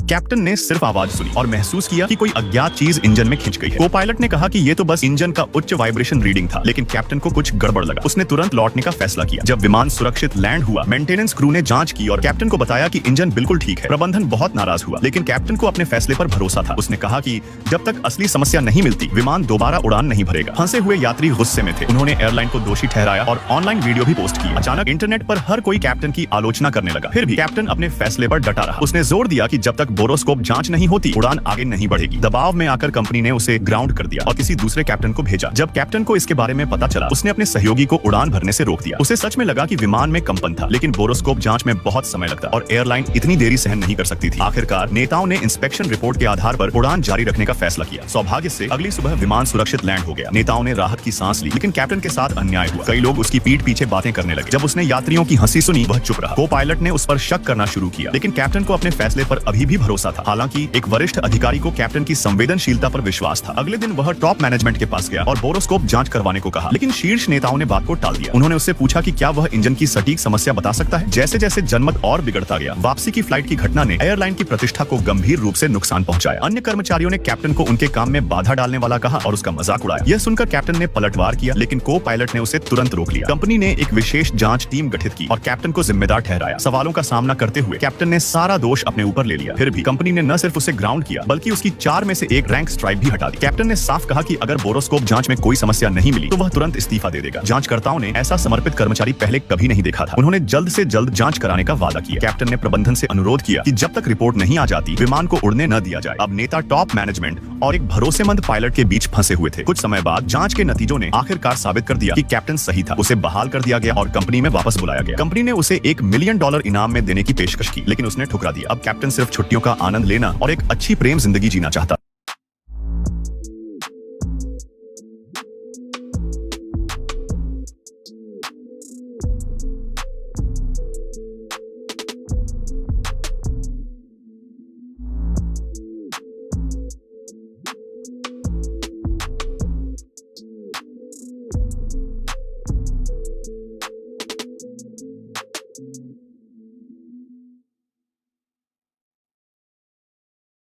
Captain ने सिर्फ आवाज सुनी और महसूस किया कि कोई अज्ञात चीज इंजन में खिंच गई है। को पायलट ने कहा कि ये तो बस इंजन का उच्च वाइब्रेशन रीडिंग था, लेकिन कैप्टन को कुछ गड़बड़ लगा। उसने तुरंत लौटने का फैसला किया। जब विमान सुरक्षित लैंड हुआ, मेंटेनेंस क्रू ने जांच की और कैप्टन को बताया कि इंजन बिल्कुल ठीक है। प्रबंधन बहुत नाराज हुआ, लेकिन कैप्टन को अपने फैसले पर भरोसा था। उसने कहा कि जब तक असली समस्या नहीं मिलती, विमान दोबारा उड़ान नहीं भरेगा। फंसे हुए यात्री गुस्से में थे। उन्होंने एयरलाइन को दोषी ठहराया और ऑनलाइन वीडियो भी पोस्ट किया। अचानक इंटरनेट पर हर कोई कैप्टन की आलोचना करने लगा। फिर भी कैप्टन अपने फैसले पर डटा रहा। उसने जोर दिया कि जब तक बोरोस्कोप जांच नहीं होती, उड़ान आगे नहीं बढ़ेगी। दबाव में आकर कंपनी ने उसे ग्राउंड कर दिया और किसी दूसरे कैप्टन को भेजा। जब कैप्टन को इसके बारे में पता चला, उसने अपने सहयोगी को उड़ान भरने से रोक दिया। उसे सच में लगा कि विमान में कंपन था, लेकिन बोरोस्कोप जांच में बहुत समय लगता और एयरलाइन इतनी देरी सहन नहीं कर सकती थी। आखिरकार नेताओं ने इंस्पेक्शन रिपोर्ट के आधार पर उड़ान जारी रखने का फैसला किया। सौभाग्य से अगली सुबह विमान सुरक्षित लैंड हो गया। नेताओं ने राहत की सांस ली, लेकिन कैप्टन के साथ अन्याय हुआ। कई लोग उसकी पीठ पीछे बातें करने लगे। जब उसने यात्रियों की हंसी सुनी, वह चुप रहा। को पायलट ने उस पर शक करना शुरू किया, लेकिन कैप्टन को अपने फैसले पर अभी भी भरोसा था। हालांकि एक वरिष्ठ अधिकारी को कैप्टन की संवेदनशीलता पर विश्वास था। अगले दिन वह टॉप मैनेजमेंट के पास गया और बोरोस्कोप जांच करवाने को कहा, लेकिन शीर्ष नेताओं ने बात को टाल दिया। उन्होंने उससे पूछा कि क्या वह इंजन की सटीक समस्या बता सकता है। जैसे जैसे जनमत और बिगड़ता गया, वापसी की फ्लाइट की घटना ने एयरलाइन की प्रतिष्ठा को गंभीर रूप से नुकसान पहुंचाया। अन्य कर्मचारियों ने कैप्टन को उनके काम में बाधा डालने वाला कहा और उसका मजाक उड़ाया। यह सुनकर कैप्टन ने पलटवार किया, लेकिन को पायलट ने उसे तुरंत रोक लिया। कंपनी ने एक विशेष जांच टीम गठित की और कैप्टन को जिम्मेदार ठहराया। सवालों का सामना करते हुए कैप्टन ने सारा दोष अपने ऊपर ले लिया। फिर भी कंपनी ने न सिर्फ उसे ग्राउंड किया, बल्कि उसकी 4 में से 1 रैंक स्ट्राइक भी हटा दी। कैप्टन ने साफ कहा कि अगर बोरोस्कोप जांच में कोई समस्या नहीं मिली, तो वह तुरंत इस्तीफा दे देगा। जांचकर्ताओं ने ऐसा समर्पित कर्मचारी पहले कभी नहीं देखा था। उन्होंने जल्द से जल्द जांच कराने का वादा किया। कैप्टन ने प्रबंधन से अनुरोध किया कि जब तक रिपोर्ट नहीं आ जाती, विमान को उड़ने न दिया जाए। अब नेता, टॉप मैनेजमेंट और एक भरोसेमंद पायलट के बीच फंसे हुए थे। कुछ समय बाद जांच के नतीजों ने आखिरकार साबित कर दिया कि कैप्टन सही था। उसे बहाल कर दिया गया और कंपनी में वापस बुलाया गया। कंपनी ने उसे $1 मिलियन इनाम में देने की पेशकश की, लेकिन उसने ठुकरा दिया। अब कैप्टन सिर्फ छुट्टियों का आनंद लेना और एक अच्छी प्रेम जिंदगी जीना चाहता।